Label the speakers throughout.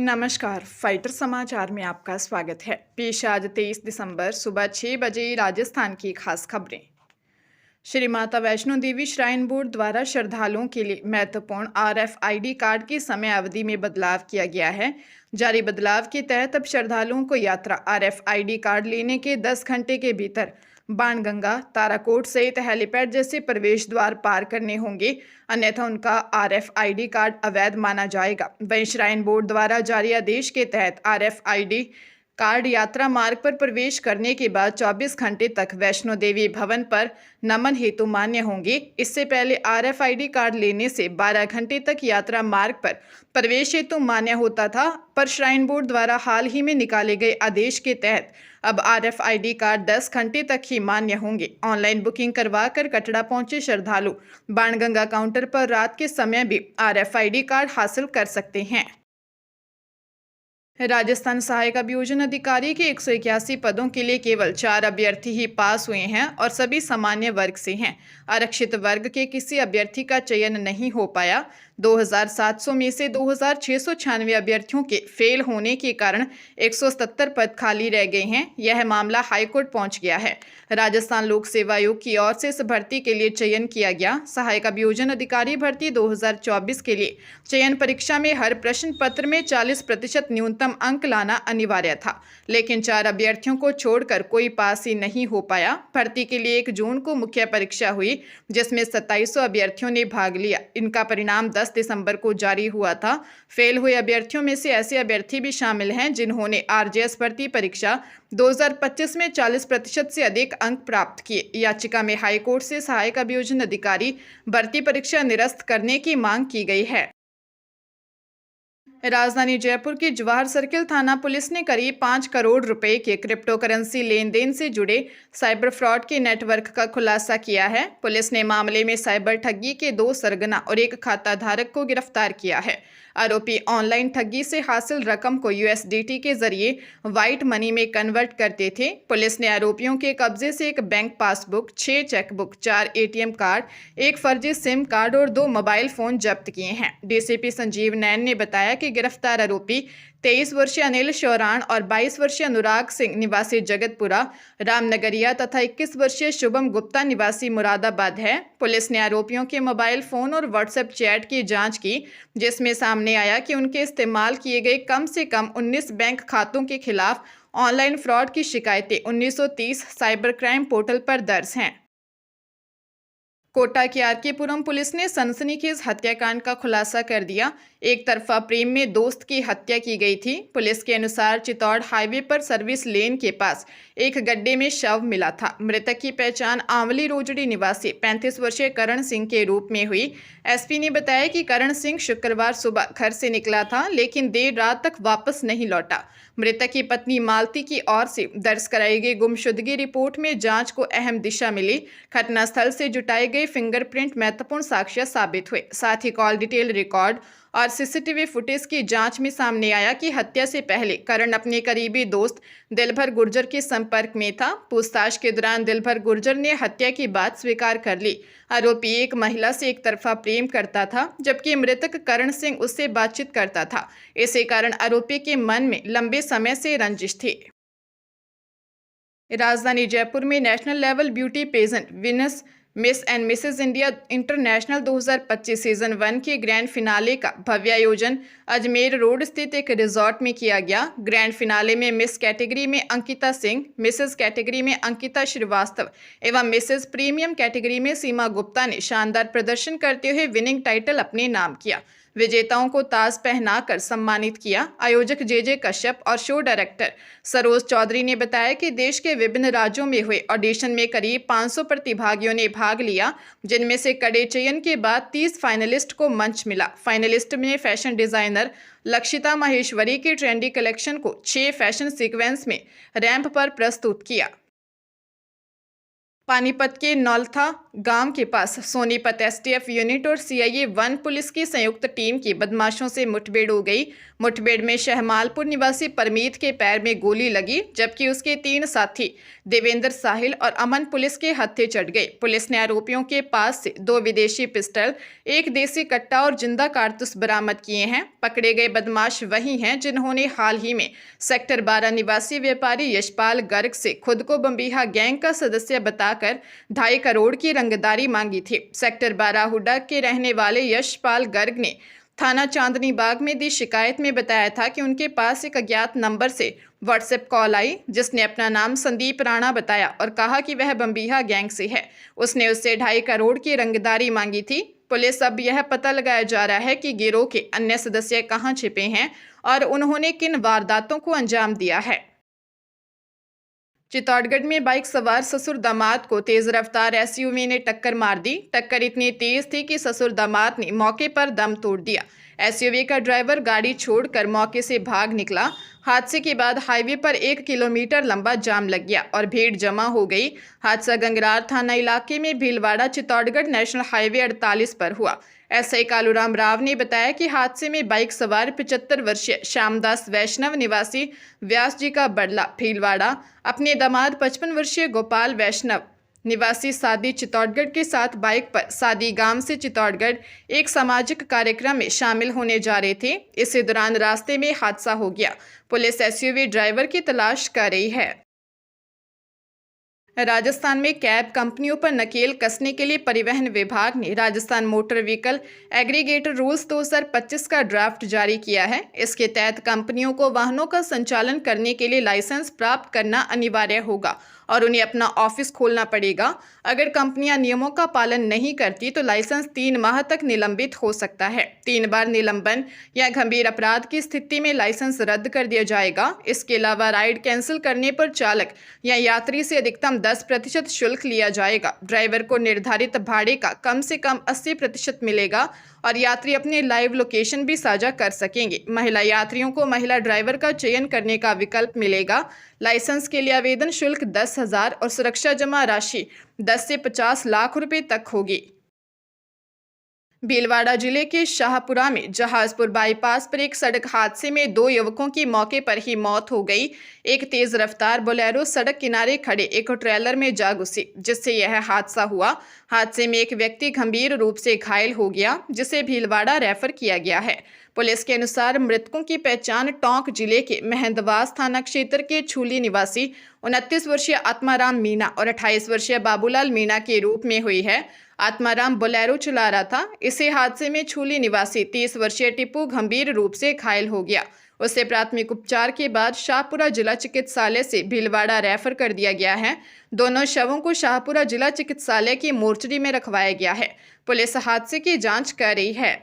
Speaker 1: नमस्कार, फाइटर समाचार में आपका स्वागत है। पेश आज 23 दिसंबर सुबह 6 बजे राजस्थान की खास खबरें। श्री माता वैष्णो देवी श्राइन बोर्ड द्वारा श्रद्धालुओं के लिए महत्वपूर्ण RFID कार्ड की समय अवधि में बदलाव किया गया है। जारी बदलाव के तहत अब श्रद्धालुओं को यात्रा RFID कार्ड लेने के 10 घंटे के भीतर बाणगंगा, ताराकोट सहित हेलीपैड जैसे प्रवेश द्वार पार करने होंगे, अन्यथा उनका RFID कार्ड अवैध माना जाएगा। वहीं श्राइन बोर्ड द्वारा जारी आदेश के तहत RFID कार्ड यात्रा मार्ग पर प्रवेश करने के बाद 24 घंटे तक वैष्णो देवी भवन पर नमन हेतु मान्य होंगे। इससे पहले RFID कार्ड लेने से 12 घंटे तक यात्रा मार्ग पर प्रवेश हेतु मान्य होता था, पर श्राइन बोर्ड द्वारा हाल ही में निकाले गए आदेश के तहत अब RFID कार्ड 10 घंटे तक ही मान्य होंगे। ऑनलाइन बुकिंग करवाकर कटरा पहुंचे श्रद्धालु बाणगंगा काउंटर पर रात के समय भी RFID कार्ड हासिल कर सकते हैं। राजस्थान सहायक अभियोजन अधिकारी के 181 पदों के लिए केवल 4 अभ्यर्थी ही पास हुए हैं और सभी सामान्य वर्ग से हैं। आरक्षित वर्ग के किसी अभ्यर्थी का चयन नहीं हो पाया। 2700 में से 2696 अभ्यर्थियों के फेल होने के कारण 177 पद खाली रह गए हैं। यह मामला हाईकोर्ट पहुंच गया है। राजस्थान लोक सेवा आयोग की ओर से इस भर्ती के लिए चयन किया गया। सहायक अभियोजन अधिकारी भर्ती 2024 के लिए चयन परीक्षा में हर प्रश्न पत्र में 40% न्यूनतम अंक लाना अनिवार्य था, लेकिन 4 अभ्यर्थियों को छोड़कर कोई पास ही नहीं हो पाया। भर्ती के लिए 1 जून को मुख्य परीक्षा हुई, जिसमें 2700 अभ्यर्थियों ने भाग लिया। इनका परिणाम 10 दिसंबर को जारी हुआ था। फेल हुए अभ्यर्थियों में से ऐसे अभ्यर्थी भी शामिल हैं जिन्होंने RJS भर्ती परीक्षा 2025 में 40% से अधिक अंक प्राप्त किए। याचिका में हाईकोर्ट से सहायक अभियोजन अधिकारी भर्ती परीक्षा निरस्त करने की मांग की गई है। राजधानी जयपुर के जवाहर सर्किल थाना पुलिस ने करीब 5 करोड़ रुपए के क्रिप्टो करेंसी लेन देन से जुड़े साइबर फ्रॉड के नेटवर्क का खुलासा किया है। पुलिस ने मामले में साइबर ठगी के 2 सरगना और 1 खाता धारक को गिरफ्तार किया है। आरोपी ऑनलाइन ठगी से हासिल रकम को USDT के जरिए व्हाइट मनी में कन्वर्ट करते थे। पुलिस ने आरोपियों के कब्जे से 1 bank passbook, 6 chequebook, 4 ATM card, 1 फर्जी सिम कार्ड और 2 मोबाइल फोन जब्त किए हैं। DCP संजीव नैन ने बताया कि गिरफ्तार आरोपी 23 वर्षीय अनिल शौरान और 22 वर्षीय अनुराग सिंह निवासी जगतपुरा रामनगरिया तथा 21 वर्षीय शुभम गुप्ता निवासी मुरादाबाद है। पुलिस ने आरोपियों के मोबाइल फोन और व्हाट्सएप चैट की जांच की, जिसमें सामने आया कि उनके इस्तेमाल किए गए कम से कम 19 बैंक खातों के खिलाफ ऑनलाइन फ्रॉड की शिकायतें 1930 साइबर क्राइम पोर्टल पर दर्ज हैं। कोटा के RK-पुरम पुलिस ने सनसनीखेज हत्याकांड का खुलासा कर दिया। एक तरफा प्रेम में दोस्त की हत्या की गई थी। पुलिस के अनुसार चित्तौड़ हाईवे पर सर्विस लेन के पास एक गड्ढे में शव मिला था। मृतक की पहचान आंवली रोजड़ी निवासी 35 वर्षीय करण सिंह के रूप में हुई। SP ने बताया कि करण सिंह शुक्रवार सुबह घर से निकला था, लेकिन देर रात तक वापस नहीं लौटा। मृतक की पत्नी मालती की ओर से दर्ज कराई गई गुमशुदगी रिपोर्ट में जांच को अहम दिशा मिली। घटनास्थल से जुटाए गए फिंगरप्रिंट महत्वपूर्ण साक्ष्य साबित हुए। साथ ही कॉल डिटेल रिकॉर्ड और CCTV फुटेज की जांच में सामने आया कि हत्या से पहले करण अपने करीबी दोस्त दिलभर गुर्जर के संपर्क में था। पूछताछ के दौरान दिलभर गुर्जर ने हत्या की बात स्वीकार कर ली। आरोपी एक महिला से एक तरफा प्रेम करता था, जबकि मृतक करण सिंह उससे बातचीत करता था। इसी कारण आरोपी के मन में लंबे समय से रंजिश थी। राजधानी जयपुर में national level beauty pageant Venus miss and Mrs India international 2025 season 1 के ग्रैंड फिनाले का भव्य आयोजन अजमेर रोड स्थित एक रिजॉर्ट में किया गया। ग्रैंड फिनाले में मिस कैटेगरी में अंकिता सिंह, मिसेज कैटेगरी में अंकिता श्रीवास्तव एवं मिसेज प्रीमियम कैटेगरी में सीमा गुप्ता ने शानदार प्रदर्शन करते हुए विनिंग टाइटल अपने नाम किया। विजेताओं को ताज पहनाकर सम्मानित किया। आयोजक JJ कश्यप और शो डायरेक्टर सरोज चौधरी ने बताया कि देश के विभिन्न राज्यों में हुए ऑडिशन में करीब 500 प्रतिभागियों ने भाग लिया, जिनमें से कड़े चयन के बाद 30 फाइनलिस्ट को मंच मिला। फाइनलिस्ट में फैशन डिजाइनर लक्षिता माहेश्वरी के ट्रेंडी कलेक्शन को 6 फैशन सीक्वेंस में रैंप पर प्रस्तुत किया। पानीपत के नौलथा गांव के पास सोनीपत एसटीएफ यूनिट और सीआईए 1 पुलिस की संयुक्त टीम की बदमाशों से मुठभेड़ हो गई। मुठभेड़ में शहमालपुर निवासी परमीत के पैर में गोली लगी, जबकि उसके 3 साथी देवेंद्र, साहिल और अमन पुलिस के हत्थे चढ़ गए। पुलिस ने आरोपियों के पास से 2 विदेशी पिस्टल, 1 देसी कट्टा और जिंदा कारतूस बरामद किए हैं। पकड़े गए बदमाश वही हैं जिन्होंने हाल ही में सेक्टर 12 निवासी व्यापारी यशपाल गर्ग से खुद को बम्बीहा गैंग का सदस्य बताकर 2.5 करोड़ की रंगदारी मांगी थी। सेक्टर 12 हुड्डा के रहने वाले यशपाल गर्ग ने थाना चांदनी बाग में दी शिकायत में बताया था कि उनके पास एक अज्ञात नंबर से व्हाट्सएप कॉल आई, जिसने अपना नाम संदीप राणा बताया और कहा कि वह बम्बीहा गैंग से है। उसने उससे 2.5 करोड़ की रंगदारी मांगी थी। पुलिस अब यह पता लगाया जा रहा है कि गिरोह के अन्य सदस्य कहां छिपे हैं और उन्होंने किन वारदातों को अंजाम दिया है। चित्तौड़गढ़ में बाइक सवार ससुर दामाद को तेज रफ्तार एसयूवी ने टक्कर मार दी। टक्कर इतनी तेज थी कि ससुर दामाद ने मौके पर दम तोड़ दिया। एसयूवी का ड्राइवर गाड़ी छोड़कर मौके से भाग निकला। हादसे के बाद हाईवे पर 1 किलोमीटर लंबा जाम लग गया और भीड़ जमा हो गई। हादसा गंगरार थाना इलाके में भीलवाड़ा चित्तौड़गढ़ नेशनल हाईवे 48 पर हुआ। एसआई कालूराम राव ने बताया कि हादसे में बाइक सवार 75 वर्षीय श्यामदास वैष्णव निवासी व्यास जी का बड़ला भीलवाड़ा अपने दामाद 55 वर्षीय गोपाल वैष्णव निवासी सादी चित्तौड़गढ़ के साथ बाइक पर सादी गांव से चित्तौड़गढ़ एक सामाजिक कार्यक्रम में शामिल होने जा रहे थे। इसी दौरान रास्ते में हादसा हो गया। पुलिस एसयूवी ड्राइवर की तलाश कर रही है। राजस्थान में कैब कंपनियों पर नकेल कसने के लिए परिवहन विभाग ने Rajasthan motor vehicle aggregator rules 2025 का ड्राफ्ट जारी किया है। इसके तहत कंपनियों को वाहनों का संचालन करने के लिए लाइसेंस प्राप्त करना अनिवार्य होगा और उन्हें अपना ऑफिस खोलना पड़ेगा। अगर कंपनियां नियमों का पालन नहीं करती तो लाइसेंस 3 माह तक निलंबित हो सकता है। 3 बार निलंबन या गंभीर अपराध की स्थिति में लाइसेंस रद्द कर दिया जाएगा। इसके अलावा राइड कैंसिल करने पर चालक या यात्री से अधिकतम 10% शुल्क लिया जाएगा। ड्राइवर को निर्धारित भाड़े का कम से कम 80% मिलेगा और यात्री अपने लाइव लोकेशन भी साझा कर सकेंगे। महिला यात्रियों को महिला ड्राइवर का चयन करने का विकल्प मिलेगा। लाइसेंस के लिए आवेदन शुल्क 10,000 और सुरक्षा जमा राशि 10 से 50 लाख रुपए तक होगी। भीलवाड़ा जिले के शाहपुरा में जहाजपुर बाईपास पर एक सड़क हादसे में 2 युवकों की मौके पर ही मौत हो गई। एक तेज रफ्तार बोलेरो सड़क किनारे खड़े एक ट्रेलर में जा घुसी, जिससे यह हादसा हुआ। हादसे में एक व्यक्ति गंभीर रूप से घायल हो गया, जिसे भीलवाड़ा रेफर किया गया है। पुलिस के अनुसार मृतकों की पहचान टोंक जिले के मेहंदवास थाना क्षेत्र के छूली निवासी 29 वर्षीय आत्माराम मीणा और 28 वर्षीय बाबूलाल मीणा के रूप में हुई है। आत्माराम बोलेरो चला रहा था। इसी हादसे में छूली निवासी 30 वर्षीय टिप्पू गंभीर रूप से घायल हो गया। उसे प्राथमिक उपचार के बाद शाहपुरा जिला चिकित्सालय से भीलवाड़ा रेफर कर दिया गया है। दोनों शवों को शाहपुरा जिला चिकित्सालय की मोर्चरी में रखवाया गया है। पुलिस हादसे की जांच कर रही है।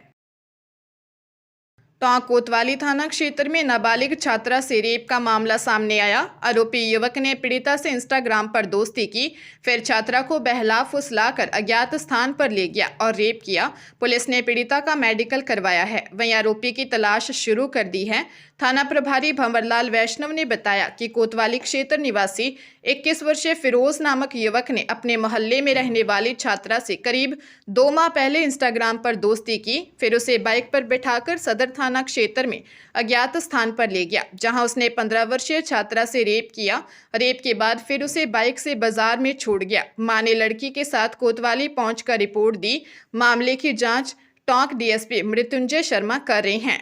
Speaker 1: टोंक कोतवाली थाना क्षेत्र में नाबालिग छात्रा से रेप का मामला सामने आया। आरोपी युवक ने पीड़िता से इंस्टाग्राम पर दोस्ती की, फिर छात्रा को बहला फुसलाकर अज्ञात स्थान पर ले गया और रेप किया। पुलिस ने पीड़िता का मेडिकल करवाया है। वहीं आरोपी की तलाश शुरू कर दी है। थाना प्रभारी भंवरलाल वैष्णव ने बताया कि कोतवाली क्षेत्र निवासी 21 वर्षीय फिरोज नामक युवक ने अपने मोहल्ले में रहने वाली छात्रा से करीब 2 माह पहले इंस्टाग्राम पर दोस्ती की, फिर उसे बाइक पर बिठाकर सदर थाना क्षेत्र में अज्ञात स्थान पर ले गया, जहां उसने 15 वर्षीय छात्रा से रेप किया। रेप के बाद फिर उसे बाइक से बाजार में छोड़ गया। मां ने लड़की के साथ कोतवाली पहुंचकर रिपोर्ट दी। मामले की जांच टोंक डीएसपी मृत्युंजय शर्मा कर रहे हैं।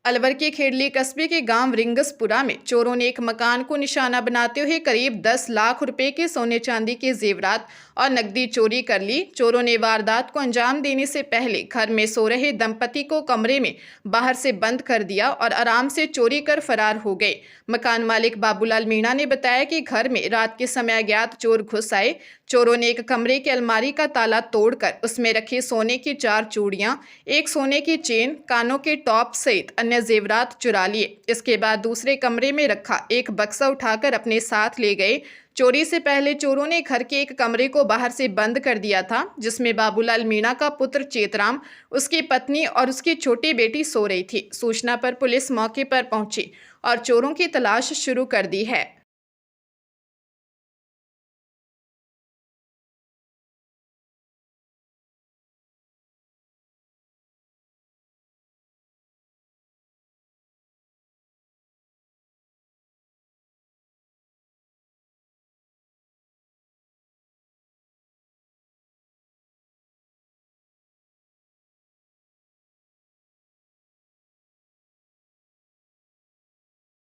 Speaker 1: अलवर के खेड़ली कस्बे के गांव रिंगसपुरा में चोरों ने एक मकान को निशाना बनाते हुए करीब 10 लाख रुपए के सोने चांदी के जेवरात और नकदी चोरी कर ली। चोरों ने वारदात को अंजाम देने से पहले घर में सो रहे दंपति को कमरे में बाहर से बंद कर दिया और आराम से चोरी कर फरार हो गए। मकान मालिक बाबूलाल मीणा ने बताया कि घर में रात के समय अज्ञात चोर घुस आए। चोरों ने एक कमरे की अलमारी का ताला तोड़कर उसमें रखी सोने की 4 चूड़ियां, एक सोने की चेन, कानों के टॉप सहित अन्य जेवरात चुरा लिए। इसके बाद दूसरे कमरे में रखा एक बक्सा उठाकर अपने साथ ले गए। चोरी से पहले चोरों ने घर के एक कमरे को बाहर से बंद कर दिया था, जिसमें बाबूलाल मीणा का पुत्र चेतराम, उसकी पत्नी और उसकी छोटी बेटी सो रही थी। सूचना पर पुलिस मौके पर पहुंची और चोरों की तलाश शुरू कर दी है।